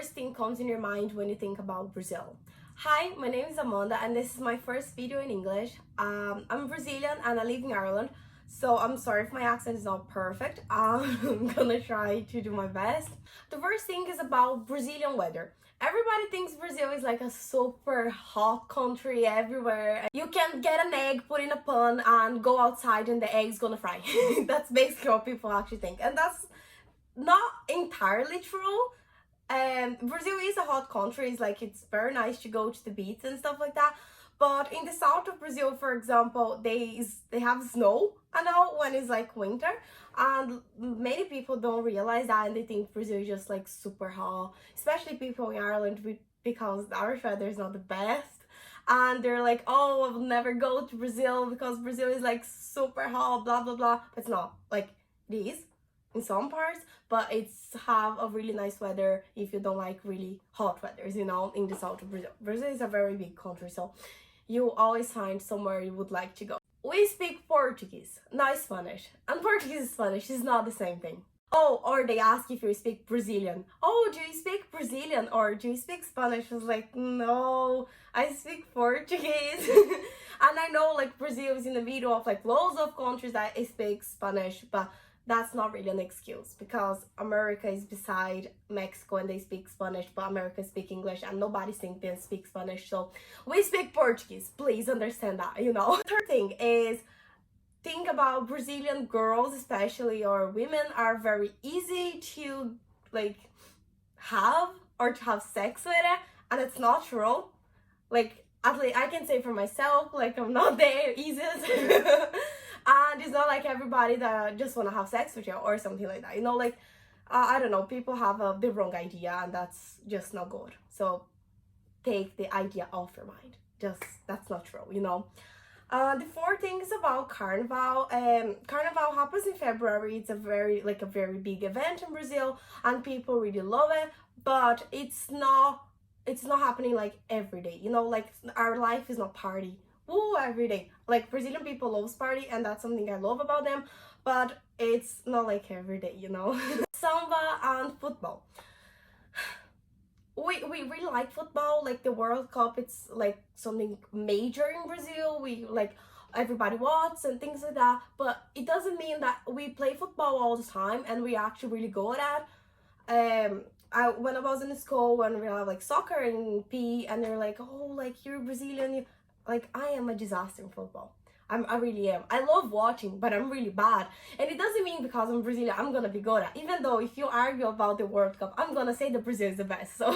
first thing comes in your mind when you think about Brazil? Hi, my name is Amanda and this is my first video in English. I'm Brazilian and I live in Ireland, so I'm sorry if my accent is not perfect. I'm gonna try to do my best. The first thing is about Brazilian weather. Everybody thinks Brazil is like a super hot country everywhere. You can get an egg, put in a pan and go outside and the egg's gonna fry. That's basically what people actually think, and that's not entirely true. Brazil is a hot country. It's very nice to go to the beach and stuff like that. But in the south of Brazil, for example, they have snow and all when it's like winter, and many people don't realize that and they think Brazil is just like super hot, especially people in Ireland because our weather is not the best. And they're like, oh, I will never go to Brazil because Brazil is like super hot, blah blah blah. But it's not. Like, it is in some parts, but it's have a really nice weather if you don't like really hot weathers, you know, in the south of Brazil. Brazil is a very big country, so you always find somewhere you would like to go. We speak Portuguese, not Spanish, and Portuguese and Spanish is not the same thing. Oh, or they ask if you speak Brazilian. Oh, do you speak Brazilian or do you speak Spanish? I was like, no, I speak Portuguese. And I know like Brazil is in the middle of like loads of countries that speak Spanish, but that's not really an excuse because America is beside Mexico and they speak Spanish, but America speak English and nobody thinks they speak Spanish, so we speak Portuguese. Please understand that, you know. Third thing is, think about Brazilian girls especially, or women, are very easy to like have or to have sex with it, and it's not true. Like, at least I can say for myself, like I'm not there easiest. And it's not like everybody that just want to have sex with you or something like that, you know. Like I don't know, people have the wrong idea and that's just not good, so take the idea off your mind. Just, that's not true, you know. The fourth thing is about Carnaval. Carnaval happens in February. It's a very big event in Brazil and people really love it, but it's not happening like every day, you know. Like, our life is not party every day. Like, Brazilian people love party and that's something I love about them, but it's not like every day, you know. Samba and football. We really like football. Like, the World Cup, it's like something major in Brazil. We like, everybody watches and things like that, but it doesn't mean that we play football all the time and we actually really good at. When I was in school, when we have like soccer and PE, and they're like, oh, like, you're Brazilian, like, I am a disaster in football. I really am. I love watching, but I'm really bad. And it doesn't mean because I'm Brazilian, I'm gonna be good at. Even though if you argue about the World Cup, I'm gonna say that Brazil is the best. So,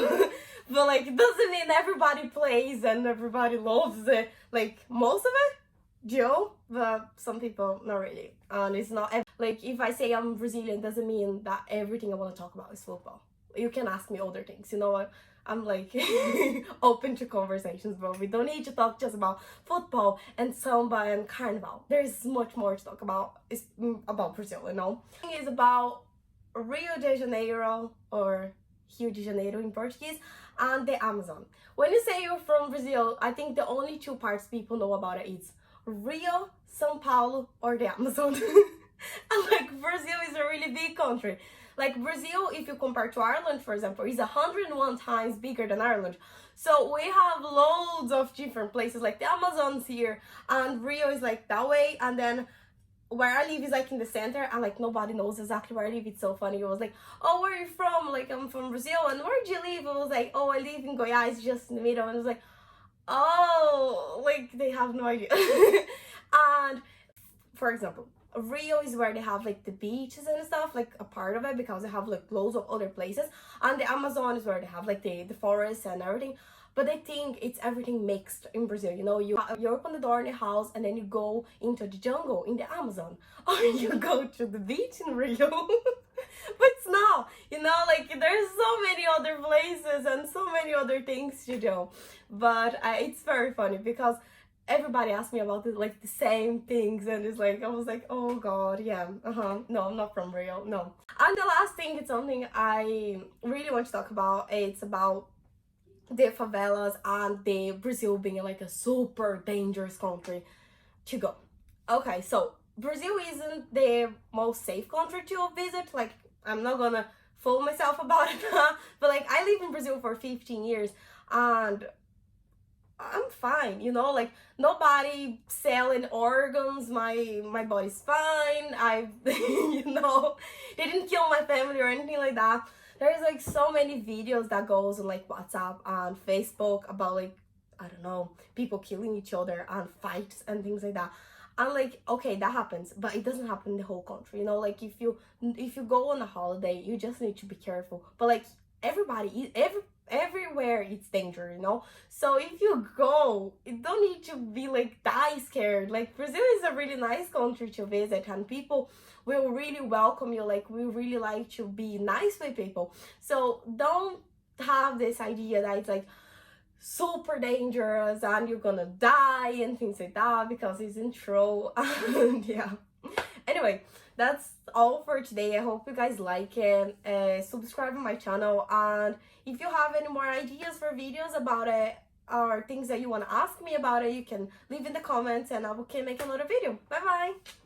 but like, it doesn't mean everybody plays and everybody loves it. Like, most of it, Joe, but some people, not really. And it's not, like, if I say I'm Brazilian, doesn't mean that everything I want to talk about is football. You can ask me other things, you know what? I'm like open to conversations, but we don't need to talk just about football and Samba and Carnaval. There's much more to talk about. It's about Brazil, you know. It's about Rio de Janeiro, or Rio de Janeiro in Portuguese, and the Amazon. When you say you're from Brazil, I think the only two parts people know about it is Rio, São Paulo, or the Amazon. And like, Brazil is a really big country. Like, Brazil, if you compare to Ireland, for example, is 101 times bigger than Ireland. So we have loads of different places, like the Amazon's here, and Rio is like that way, and then where I live is like in the center, and like nobody knows exactly where I live. It's so funny. It was like, oh, where are you from? Like, I'm from Brazil. And where do you live? It was like, oh, I live in Goiás, just in the middle. And it was like, oh, like, they have no idea. And for example, Rio is where they have like the beaches and stuff, like a part of it, because they have like loads of other places, and the Amazon is where they have like the forests and everything. But they think it's everything mixed in Brazil, you know. You open the door in a house and then you go into the jungle in the Amazon, or you go to the beach in Rio. But it's not, you know, like, there's so many other places and so many other things to do. But it's very funny because everybody asked me about like the same things, and it's like, I was like, oh god, yeah, no, I'm not from Rio, no. And the last thing is something I really want to talk about. It's about the favelas and the Brazil being like a super dangerous country to go. Okay, so Brazil isn't the most safe country to visit. Like, I'm not gonna fool myself about it, but like, I live in Brazil for 15 years and I'm fine, you know, like nobody selling organs, my body's fine. I you know, they didn't kill my family or anything like that. There's like so many videos that goes on like WhatsApp and Facebook about like, I don't know, people killing each other and fights and things like that. And like, okay, that happens, but it doesn't happen in the whole country, you know, like if you go on a holiday, you just need to be careful. But like everywhere it's danger, you know. So if you go, you don't need to be like die scared. Like Brazil is a really nice country to visit and people will really welcome you. Like we really like to be nice with people. So don't have this idea that it's like super dangerous and you're gonna die and things like that, because it's in true. And yeah, anyway, that's all for today. I hope you guys like it. Subscribe to my channel, and if you have any more ideas for videos about it or things that you want to ask me about it, you can leave in the comments and I can make another video. Bye bye.